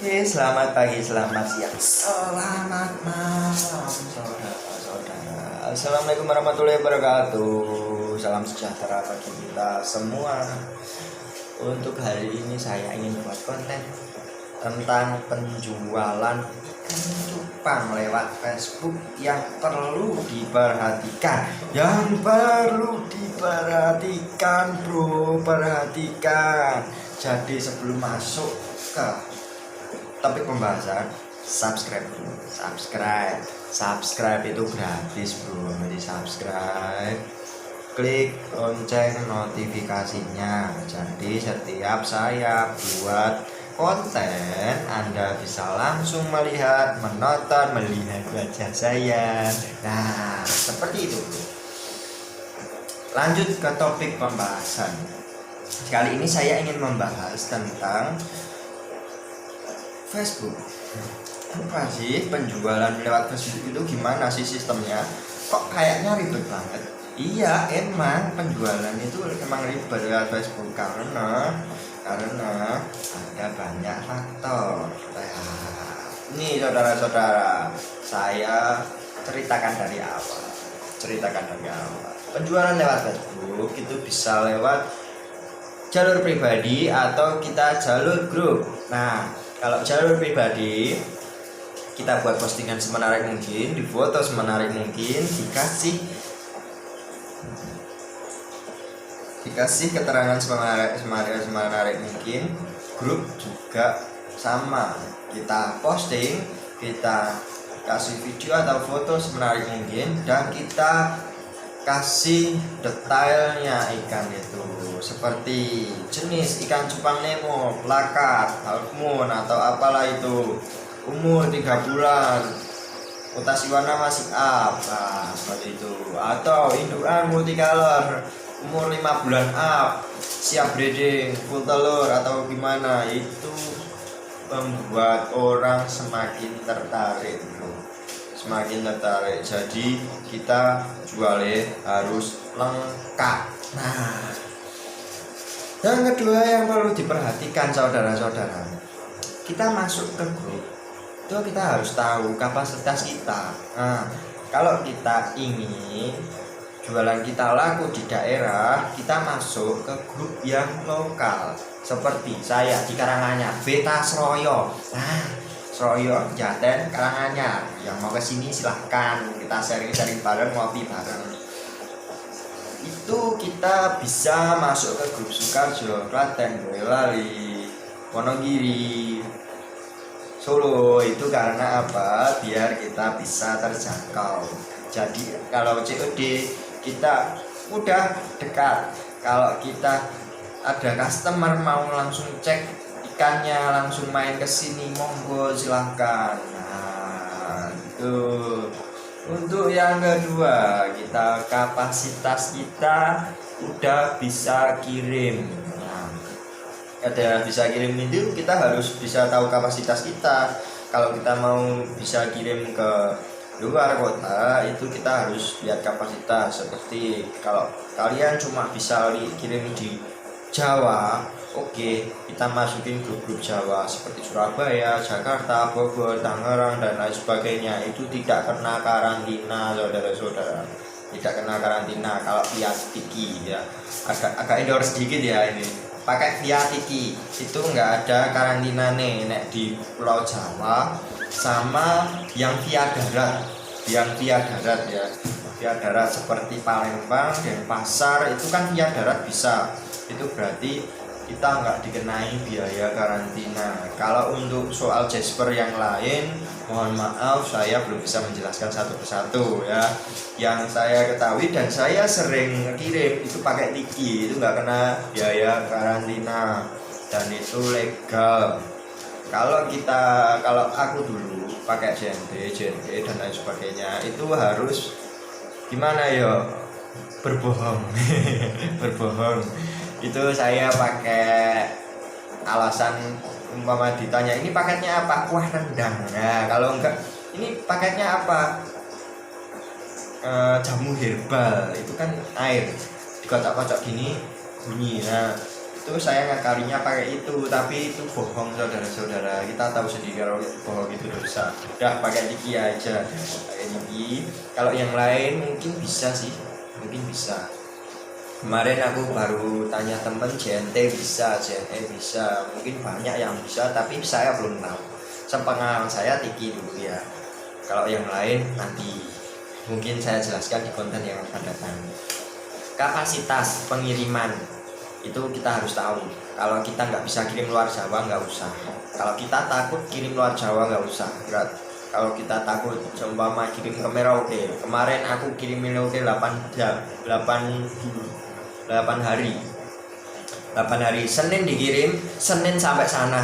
Oke, selamat pagi, selamat siang, selamat malam, saudara-saudara. Assalamualaikum warahmatullahi wabarakatuh. Salam sejahtera bagi kita semua. Untuk hari ini saya ingin buat konten tentang penjualan ikan cupang lewat Facebook yang perlu diperhatikan. Bro, perhatikan. Jadi sebelum masuk ke topik pembahasan, subscribe itu gratis bro. Jadi subscribe, klik lonceng notifikasinya, jadi setiap saya buat konten Anda bisa langsung melihat wajah saya. Nah seperti itu bro. Lanjut ke topik pembahasan. Kali ini saya ingin membahas tentang Facebook. Apa sih penjualan lewat Facebook itu, gimana sih sistemnya? Kok kayaknya ribet banget? Iya, emang penjualan itu emang ribet lewat Facebook karena ada banyak faktor. Nih saudara-saudara, saya ceritakan dari awal. Penjualan lewat Facebook itu bisa lewat jalur pribadi atau kita jalur grup. Nah, kalau jalur pribadi, kita buat postingan semenarik mungkin, difoto semenarik mungkin, dikasih keterangan semenarik mungkin. Grup juga sama, kita posting, kita kasih video atau foto semenarik mungkin, dan kita kasih detailnya ikan itu, seperti jenis ikan cupang Nemo, plakat, half moon atau apalah itu, umur 3 bulan, mutasi warna masih up, nah, seperti itu, atau indukan multicolor, umur 5 bulan up, siap breeding, full telur atau gimana. Itu membuat orang semakin tertarik bro, jadi kita jualnya harus lengkap. Nah, yang kedua yang perlu diperhatikan saudara-saudara, kita masuk ke grup itu kita harus tahu kapasitas kita. Nah, kalau kita ingin jualan kita laku di daerah, kita masuk ke grup yang lokal. Seperti saya di Karanganyar, Beta Sroyo. Nah, Sroyo, Jaten, Karanganyar. Yang mau kesini silahkan, kita sharing-sharing bareng, ngopi bareng. Itu kita bisa masuk ke grup Sukarjo, Klaten, Boyolali, Wonogiri, Solo. Itu karena apa? Biar kita bisa terjangkau. Jadi kalau COD kita udah dekat. Kalau kita ada customer mau langsung cek ikannya, langsung main ke sini, monggo silahkan. Nah, itu. Untuk yang kedua, kita kapasitas kita udah bisa kirim. Nah, ada bisa kirim itu kita harus bisa tahu kapasitas kita. Kalau kita mau bisa kirim ke luar kota, itu kita harus lihat kapasitas. Seperti kalau kalian cuma bisa kirim di Jawa, oke, kita masukin grup-grup Jawa seperti Surabaya, Jakarta, Bogor, Tangerang dan lain sebagainya. Itu tidak kena karantina saudara-saudara, tidak kena karantina. Kalau via Tiki ya, agak endorse sedikit ya, ini pakai via Tiki itu nggak ada karantina nih. Nek di Pulau Jawa sama yang via darat ya, via darat seperti Palembang dan Pasar itu kan via darat bisa. Itu berarti kita nggak dikenai biaya karantina. Kalau untuk soal Jasper yang lain, mohon maaf saya belum bisa menjelaskan satu persatu ya. Yang saya ketahui dan saya sering kirim itu pakai Tiki, itu nggak kena biaya karantina dan itu legal. Kalau aku dulu pakai JNT dan lain sebagainya, itu harus gimana ya, berbohong. Itu saya pakai alasan, umpama ditanya ini paketnya apa, kuah rendang. Nah kalau enggak, ini paketnya apa, jamu herbal, itu kan air dikocok-kocok gini bunyi. Nah itu saya ngakalinya pakai itu, tapi itu bohong saudara-saudara. Kita tahu sendiri kalau bohong itu dosa. Udah pakai Niki aja, pakai Niki. Kalau yang lain mungkin bisa sih, mungkin bisa. Kemarin aku baru tanya temen JNT bisa, JNE bisa, mungkin banyak yang bisa, tapi saya belum tahu. Sepengalaman saya Niki dulu ya. Kalau yang lain nanti mungkin saya jelaskan di konten yang akan datang. Kapasitas pengiriman itu kita harus tahu. Kalau kita nggak bisa kirim luar Jawa nggak usah. Kalau kita takut kirim luar Jawa nggak usah. Kalau kita takut seumpama kirim ke Merauke, kemarin aku kirim Merauke 8 hari. 8 hari, Senin dikirim, Senin sampai sana.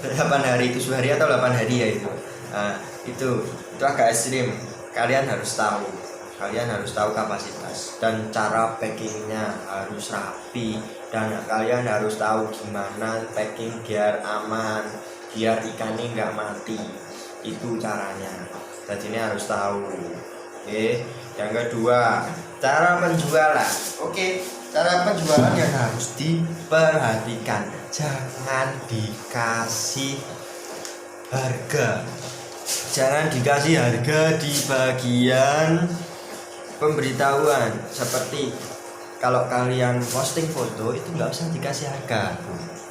8 hari itu sehari atau 8 hari ya itu. Nah, itu agak ekstrim. Kalian harus tahu kapasitas dan cara packingnya harus rapi, dan kalian harus tahu gimana packing biar aman, biar ikannya nggak mati. Itu caranya, jadi ini harus tahu. Oke, yang kedua, cara penjualan. Oke, cara penjualan yang harus diperhatikan, jangan dikasih harga. Jangan dikasih harga di bagian pemberitahuan. Seperti kalau kalian posting foto itu nggak usah dikasih harga,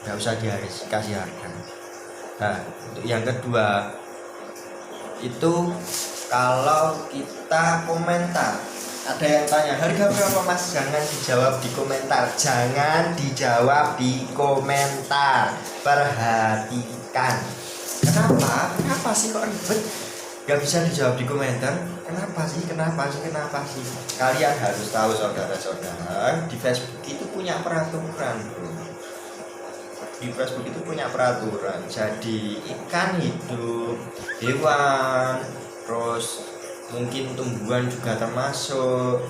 nggak usah dikasih harga. Nah, untuk yang kedua itu kalau kita komentar, ada yang tanya harga berapa mas, jangan dijawab di komentar, jangan dijawab di komentar. Perhatikan. Kenapa sih kok ribet? Gak bisa dijawab di komentar. Kenapa sih? Kalian harus tahu saudara-saudara, di Facebook itu punya peraturan, bro. Di Facebook itu punya peraturan. Jadi ikan hidup, hewan, terus mungkin tumbuhan juga termasuk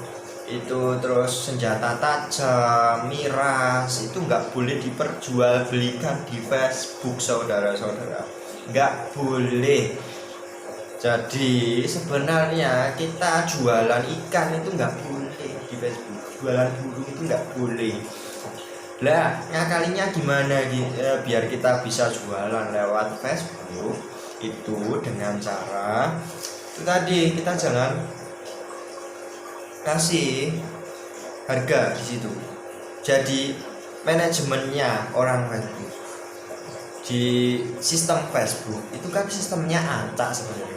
itu, terus senjata tajam, miras itu nggak boleh diperjualbelikan di Facebook, saudara-saudara. Nggak boleh. Jadi sebenarnya kita jualan ikan itu nggak boleh di Facebook, jualan burung itu nggak boleh. Lah ngakalinya gimana biar kita bisa jualan lewat Facebook? Itu dengan cara itu tadi, kita jangan kasih harga di situ. Jadi manajemennya orang Facebook di sistem Facebook itu kan sistemnya acak sebenarnya.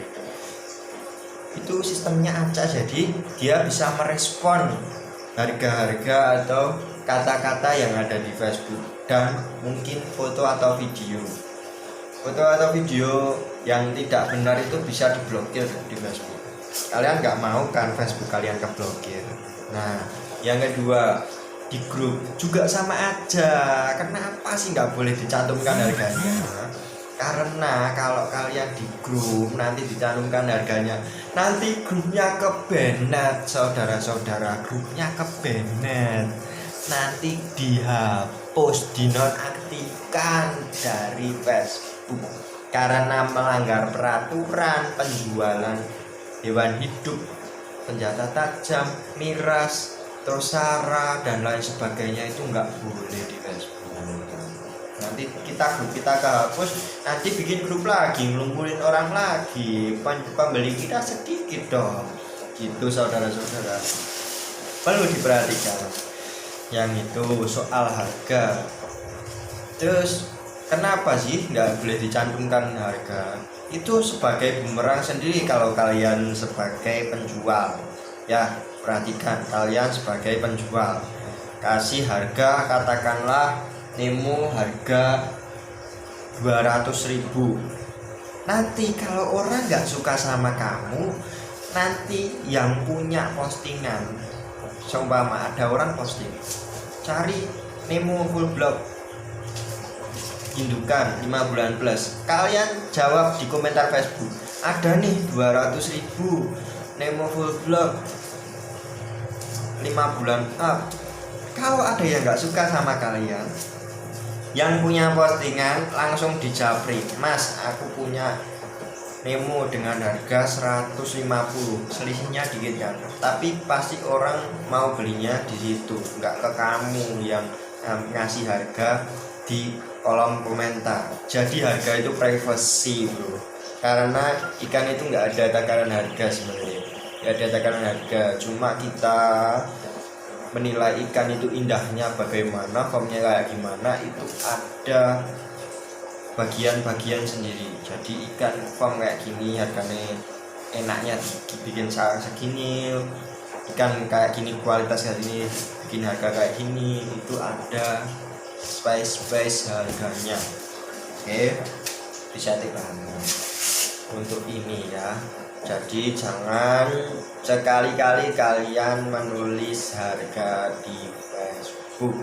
Itu sistemnya acak, jadi dia bisa merespon harga-harga atau kata-kata yang ada di Facebook, dan mungkin foto atau video yang tidak benar itu bisa diblokir di Facebook. Kalian nggak mau kan Facebook kalian keblokir. Nah, yang kedua, di grup juga sama aja. Kenapa sih nggak boleh dicantumkan harganya? Karena kalau kalian di grup nanti dicantumkan harganya, nanti grupnya kebanet, saudara-saudara. Grupnya kebanet, nanti dihapus, dinonaktifkan dari Facebook karena melanggar peraturan penjualan hewan hidup, senjata tajam, miras, terus sara dan lain sebagainya. Itu nggak boleh di Facebook. Nanti kita kehapus, nanti bikin grup lagi, ngelumpurin orang lagi, pembeli kita sedikit dong. Gitu saudara-saudara, perlu diperhatikan yang itu soal harga. Terus kenapa sih nggak boleh dicantumkan harga? Itu sebagai bumerang sendiri kalau kalian sebagai penjual. Ya, perhatikan, kalian sebagai penjual kasih harga, katakanlah Nemo harga 200.000. Nanti kalau orang nggak suka sama kamu, nanti yang punya postingan, seumpama ada orang posting cari Nemo full block indukan 5 bulan plus, kalian jawab di komentar Facebook, ada nih 200.000 Nemo full block 5 bulan up. Kalau ada yang nggak suka sama kalian, yang punya postingan langsung dijapri, mas aku punya Nemo dengan harga 150, selisihnya dikit kan, tapi pasti orang mau belinya di situ, nggak ke kamu yang ngasih harga di kolom komentar. Jadi harga itu privacy bro, karena ikan itu nggak ada takaran harga sebenarnya, nggak ada takaran harga, cuma kita menilai ikan itu indahnya bagaimana, formnya kayak gimana, itu ada bagian-bagian sendiri. Jadi ikan form kayak gini harganya enaknya dibikin segini, ikan kayak gini kualitas kayak gini bikin harga kayak gini, itu ada space harganya. Oke, bisa dipahami untuk ini ya. Jadi jangan sekali-kali kalian menulis harga di Facebook.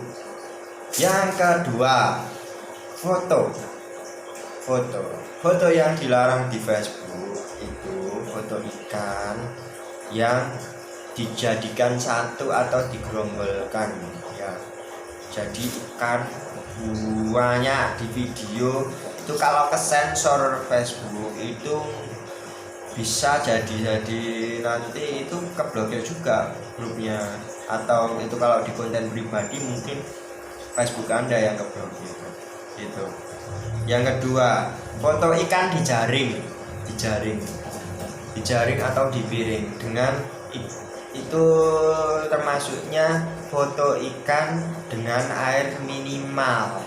Yang kedua, foto yang dilarang di Facebook itu foto ikan yang dijadikan satu atau digerombolkan ya. Jadi ikan banyak di video itu kalau kesensor Facebook itu bisa jadi nanti itu keblokir juga grupnya, atau itu kalau di konten pribadi mungkin Facebook Anda yang keblokir gitu. Yang kedua, foto ikan dijaring atau dipiring dengan itu termasuknya foto ikan dengan air minimal.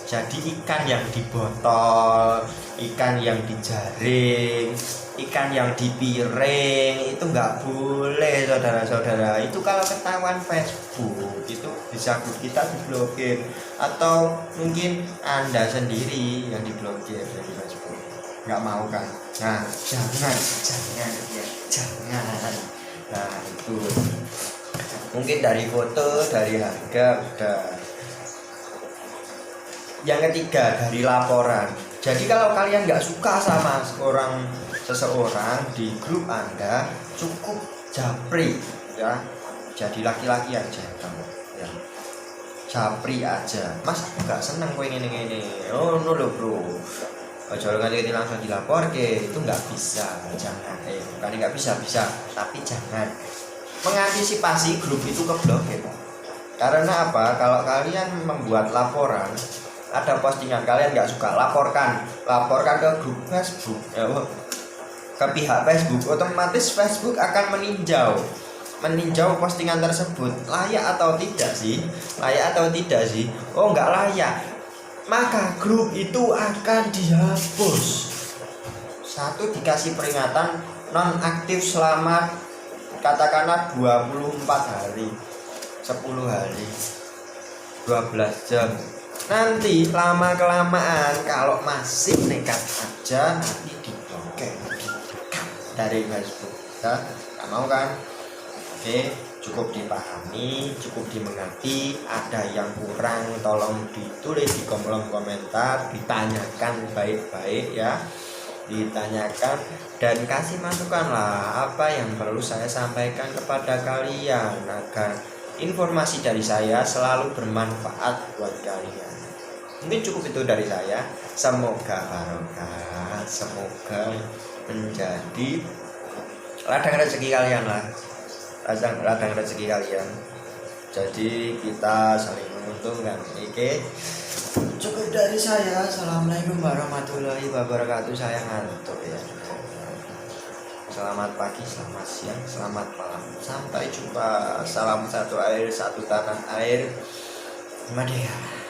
Jadi ikan yang dibotol, ikan yang dijaring, ikan yang dipiring itu nggak boleh saudara-saudara. Itu kalau ketahuan Facebook itu bisa kita diblokir, atau mungkin Anda sendiri yang diblokir dari Facebook. Nggak mau kan? Nah jangan. Nah itu mungkin dari foto, dari harga udah. Yang ketiga, dari laporan. Jadi kalau kalian nggak suka sama seseorang di grup Anda, cukup japri ya. Jadi laki-laki aja kamu ya. Japri aja. Mas aku nggak seneng kowe ngene. Oh no lo bro. Ojo nganti langsung dilapor ke, itu nggak bisa. Jangan. Bukan nggak bisa, tapi jangan. Mengantisipasi grup itu keblokir. Karena apa? Kalau kalian membuat laporan, ada postingan kalian nggak suka, laporkan ke grup Facebook ya, ke pihak Facebook, otomatis Facebook akan meninjau postingan tersebut layak atau tidak sih. Oh nggak layak, maka grup itu akan dihapus. Satu, dikasih peringatan non aktif selama katakanlah 24 hari, 10 hari, 12 jam. Nanti lama-kelamaan kalau masih nekat aja, nanti diblokir dari Facebook ya. Gak mau kan? Oke, cukup dipahami, cukup dimengerti. Ada yang kurang tolong ditulis di kolom komentar, ditanyakan baik-baik ya, ditanyakan dan kasih masukan lah apa yang perlu saya sampaikan kepada kalian agar informasi dari saya selalu bermanfaat buat kalian. Mungkin cukup itu dari saya. Semoga barokah, semoga menjadi ladang rezeki kalian lah, ladang rezeki kalian. Jadi kita saling menguntungkan. Oke, cukup dari saya. Assalamualaikum warahmatullahi wabarakatuh. Saya ngantuk ya. Selamat pagi, selamat siang, selamat malam. Sampai jumpa. Salam satu air, satu tanah air. Merdeka.